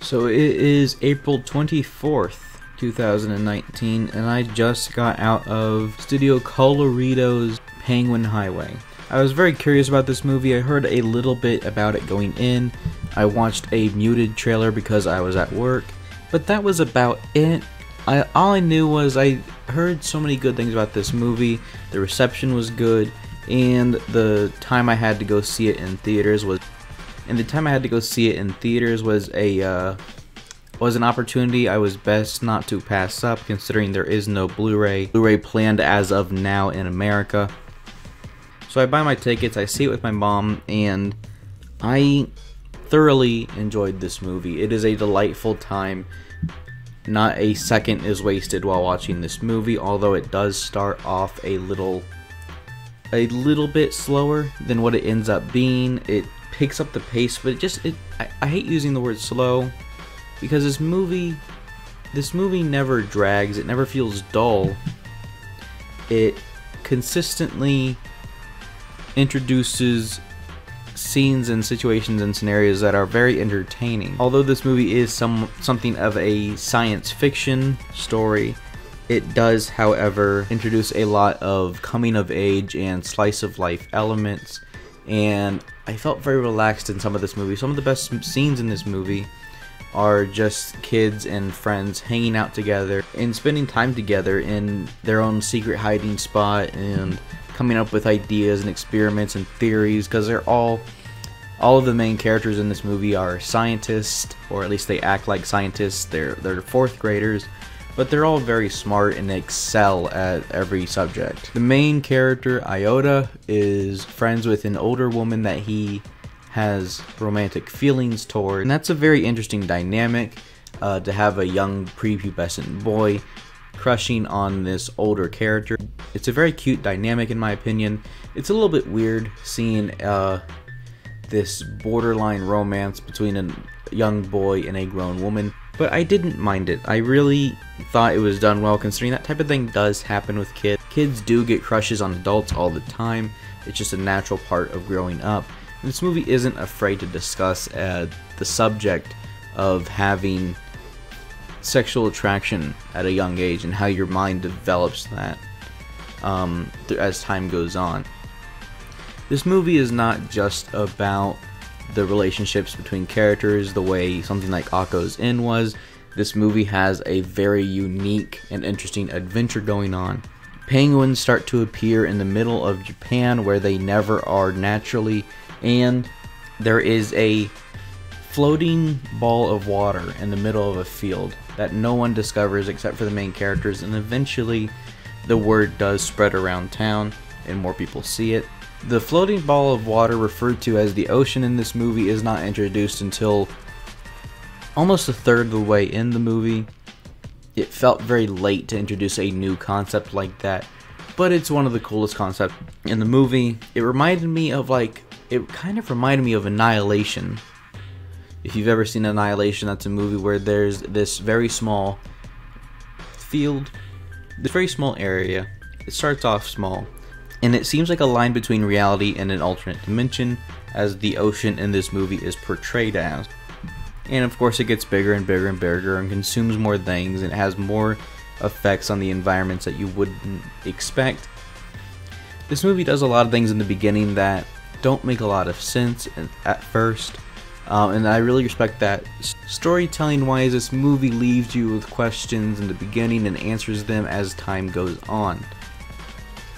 So it is April 24th, 2019, and I just got out of Studio Colorido's Penguin Highway. I was very curious about this movie. I heard a little bit about it going in. I watched a muted trailer because I was at work, but that was about it. All I knew was I heard so many good things about this movie. The reception was good, and the time I had to go see it in theaters was an opportunity I was best not to pass up, considering there is no Blu-ray planned as of now in America. So I buy my tickets, I see it with my mom, and I thoroughly enjoyed this movie. It is a delightful time. Not a second is wasted while watching this movie, although it does start off a little bit slower than what it ends up being. It picks up the pace, but I hate using the word slow, because this movie never drags. It never feels dull. It consistently introduces scenes and situations and scenarios that are very entertaining. Although this movie is something of a science fiction story, it does, however, introduce a lot of coming of age and slice of life elements, and I felt very relaxed in some of this movie. Some of the best scenes in this movie are just kids and friends hanging out together and spending time together in their own secret hiding spot and coming up with ideas and experiments and theories, because they're all of the main characters in this movie are scientists, or at least they act like scientists. They're fourth graders, but they're all very smart and they excel at every subject. The main character, Iota, is friends with an older woman that he has romantic feelings toward, and that's a very interesting dynamic, to have a young prepubescent boy crushing on this older character. It's a very cute dynamic in my opinion. It's a little bit weird seeing this borderline romance between a young boy and a grown woman, but I didn't mind it. I really thought it was done well, considering that type of thing does happen with kids. Kids do get crushes on adults all the time. It's just a natural part of growing up. And this movie isn't afraid to discuss the subject of having sexual attraction at a young age and how your mind develops that as time goes on. This movie is not just about the relationships between characters the way something like Akko's Inn was. This movie has a very unique and interesting adventure going on. Penguins start to appear in the middle of Japan where they never are naturally, and there is a floating ball of water in the middle of a field that no one discovers except for the main characters, and eventually the word does spread around town and more people see it. The floating ball of water, referred to as the ocean in this movie, is not introduced until almost a third of the way in the movie. It felt very late to introduce a new concept like that, but it's one of the coolest concepts in the movie. It kind of reminded me of Annihilation. If you've ever seen Annihilation, that's a movie where there's this very small field, this very small area. It starts off small, and it seems like a line between reality and an alternate dimension, as the ocean in this movie is portrayed as. And of course it gets bigger and bigger and bigger and consumes more things, and it has more effects on the environments that you wouldn't expect. This movie does a lot of things in the beginning that don't make a lot of sense at first, and I really respect that. Storytelling wise, this movie leaves you with questions in the beginning and answers them as time goes on.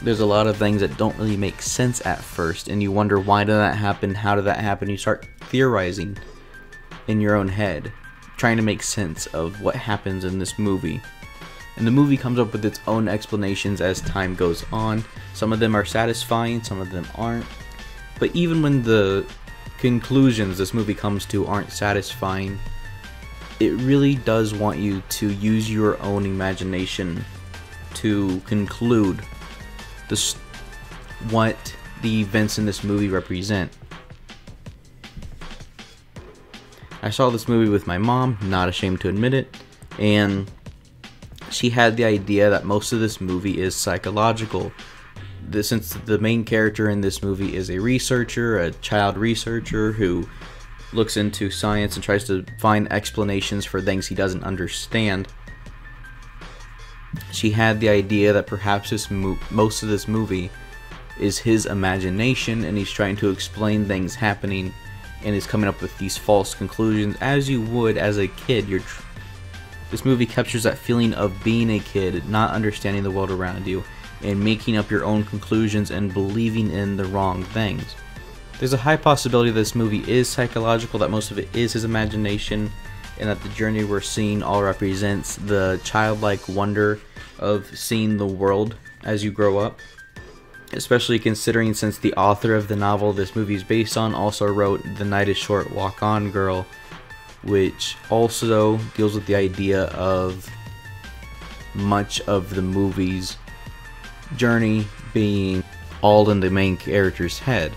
There's a lot of things that don't really make sense at first, and you wonder, why did that happen, how did that happen? You start theorizing in your own head, trying to make sense of what happens in this movie. And the movie comes up with its own explanations as time goes on. Some of them are satisfying, some of them aren't. But even when the conclusions this movie comes to aren't satisfying, it really does want you to use your own imagination to conclude what the events in this movie represent. I saw this movie with my mom, not ashamed to admit it, and she had the idea that most of this movie is psychological. Since the main character in this movie is a researcher, a child researcher who looks into science and tries to find explanations for things he doesn't understand. She had the idea that perhaps most of this movie is his imagination, and he's trying to explain things happening, and is coming up with these false conclusions, as you would as a kid. This movie captures that feeling of being a kid, not understanding the world around you, and making up your own conclusions and believing in the wrong things. There's a high possibility this movie is psychological, that most of it is his imagination, and that the journey we're seeing all represents the childlike wonder of seeing the world as you grow up. Especially considering since the author of the novel this movie is based on also wrote The Night is Short, Walk On Girl, which also deals with the idea of much of the movie's journey being all in the main character's head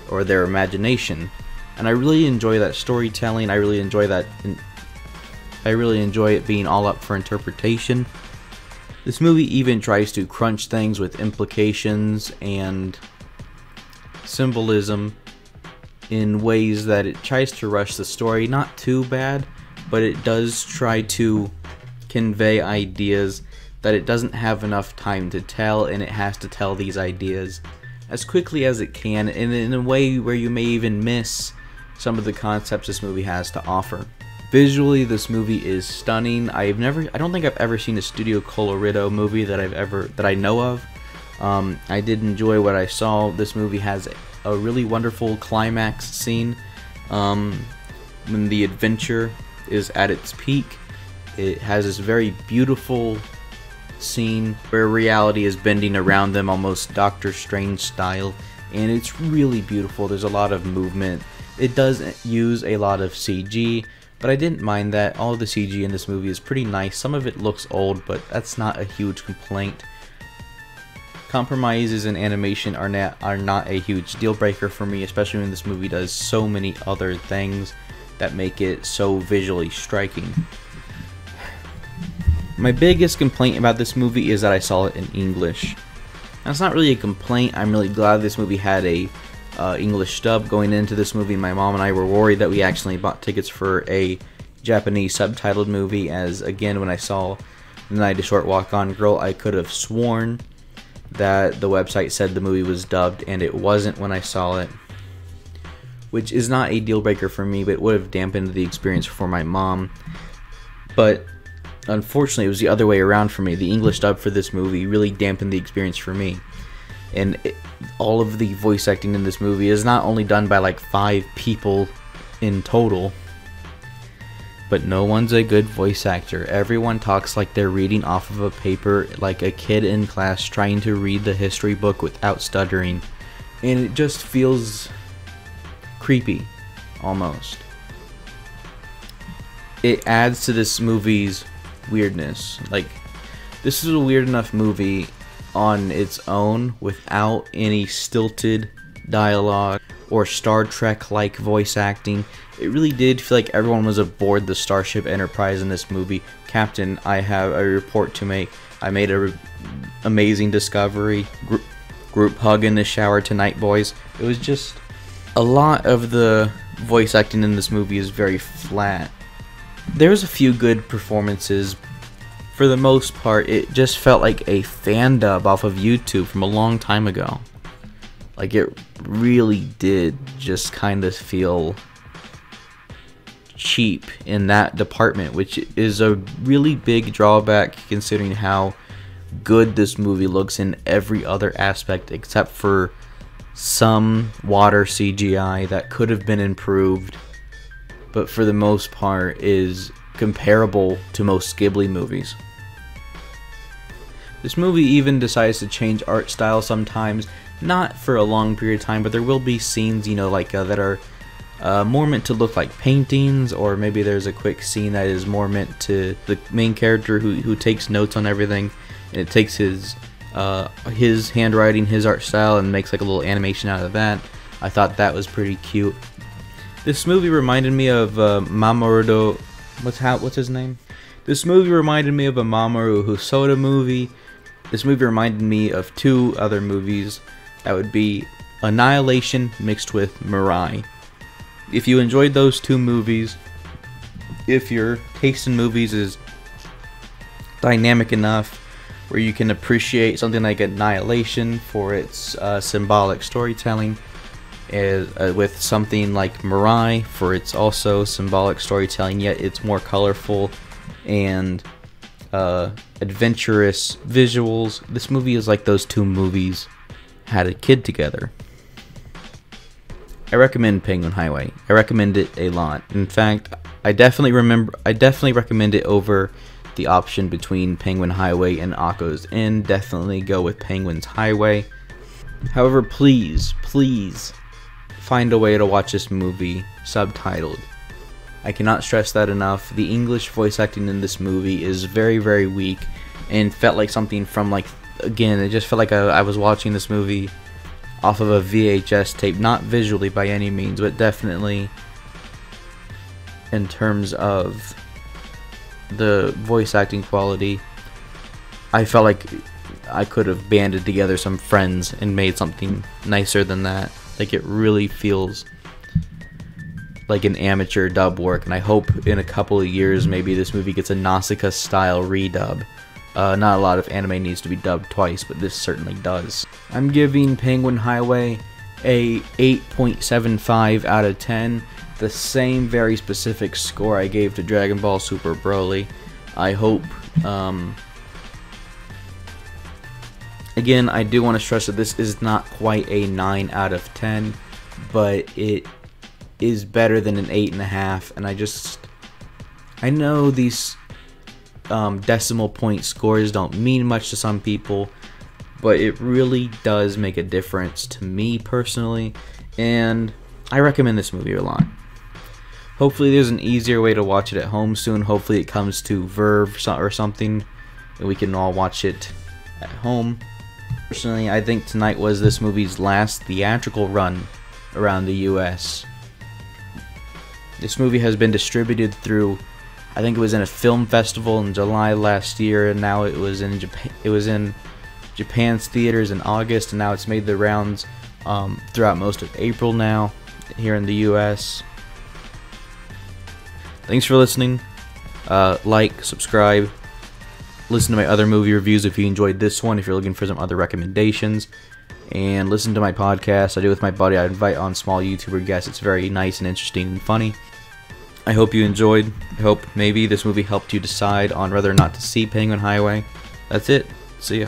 or their imagination. And I really enjoy that storytelling. I really enjoy it being all up for interpretation. This movie even tries to crunch things with implications and symbolism in ways that it tries to rush the story. Not too bad, but it does try to convey ideas that it doesn't have enough time to tell, and it has to tell these ideas as quickly as it can, and in a way where you may even miss some of the concepts this movie has to offer. Visually, this movie is stunning. I don't think I've ever seen a Studio Colorido movie that I know of. I did enjoy what I saw. This movie has a really wonderful climax scene when the adventure is at its peak. It has this very beautiful scene where reality is bending around them, almost Doctor Strange style, and it's really beautiful. There's a lot of movement. It does use a lot of CG, but I didn't mind that. All of the CG in this movie is pretty nice. Some of it looks old, but that's not a huge complaint. Compromises in animation are not a huge deal breaker for me, especially when this movie does so many other things that make it so visually striking. My biggest complaint about this movie is that I saw it in English. That's not really a complaint. I'm really glad this movie had a English dub. Going into this movie, my mom and I were worried that we actually bought tickets for a Japanese subtitled movie, as again, when I saw The Night is Short, Walk On Girl, I could have sworn that the website said the movie was dubbed, and it wasn't when I saw it, which is not a deal breaker for me, but it would have dampened the experience for my mom. But unfortunately, it was the other way around for me. The English dub for this movie really dampened the experience for me. And all of the voice acting in this movie is not only done by like 5 people in total, but no one's a good voice actor. Everyone talks like they're reading off of a paper, like a kid in class trying to read the history book without stuttering. And it just feels creepy, almost. It adds to this movie's weirdness. Like, this is a weird enough movie on its own without any stilted dialogue or Star Trek-like voice acting. It really did feel like everyone was aboard the Starship Enterprise in this movie. Captain, I have a report to make. I made a amazing discovery. Group hug in the shower tonight, boys. It was just a lot of the voice acting in this movie is very flat. There's a few good performances. For the most part, it just felt like a fan dub off of YouTube from a long time ago. Like, it really did just kind of feel cheap in that department, which is a really big drawback considering how good this movie looks in every other aspect except for some water CGI that could have been improved, but for the most part is comparable to most Ghibli movies. This movie even decides to change art style sometimes, not for a long period of time, but there will be scenes, you know, like that are more meant to look like paintings, or maybe there's a quick scene that is more meant to the main character who takes notes on everything, and it takes his handwriting, his art style, and makes like a little animation out of that. I thought that was pretty cute. This movie reminded me of Mamoru. What's his name? This movie reminded me of a Mamoru Hosoda movie. This movie reminded me of 2 other movies. That would be Annihilation mixed with Mirai. If you enjoyed those two movies, if your taste in movies is dynamic enough where you can appreciate something like Annihilation for its symbolic storytelling, with something like Mirai for its also symbolic storytelling, yet it's more colorful and adventurous visuals, this movie is like those two movies had a kid together. I recommend Penguin Highway. I recommend it a lot. In fact, I definitely recommend it over the option between Penguin Highway and Akko's End. Definitely go with Penguin's Highway. However, please find a way to watch this movie subtitled. I cannot stress that enough. The English voice acting in this movie is very, very weak and felt like something from, like, again, it just felt like I was watching this movie off of a VHS tape. Not visually by any means, but definitely in terms of the voice acting quality. I felt like I could have banded together some friends and made something nicer than that. Like, it really feels like an amateur dub work, and I hope in a couple of years maybe this movie gets a Nausicaa style redub. Not a lot of anime needs to be dubbed twice, but this certainly does. I'm giving Penguin Highway a 8.75 out of 10, the same very specific score I gave to Dragon Ball Super Broly. I hope, again, I do want to stress that this is not quite a 9 out of 10, but it is better than an 8.5, and I know these decimal point scores don't mean much to some people, but it really does make a difference to me personally, and I recommend this movie a lot. Hopefully there's an easier way to watch it at home soon. Hopefully it comes to Verve or something, and we can all watch it at home. Personally, I think tonight was this movie's last theatrical run around the US. This movie has been distributed through, I think it was in a film festival in July last year, and now it was in Japan's theaters in August, and now it's made the rounds throughout most of April now here in the US. Thanks for listening. Like, subscribe, listen to my other movie reviews if you enjoyed this one, if you're looking for some other recommendations, and listen to my podcast I do with my buddy. I invite on small YouTuber guests. It's very nice and interesting and funny. I hope you enjoyed. I hope maybe this movie helped you decide on whether or not to see Penguin Highway. That's it. See ya.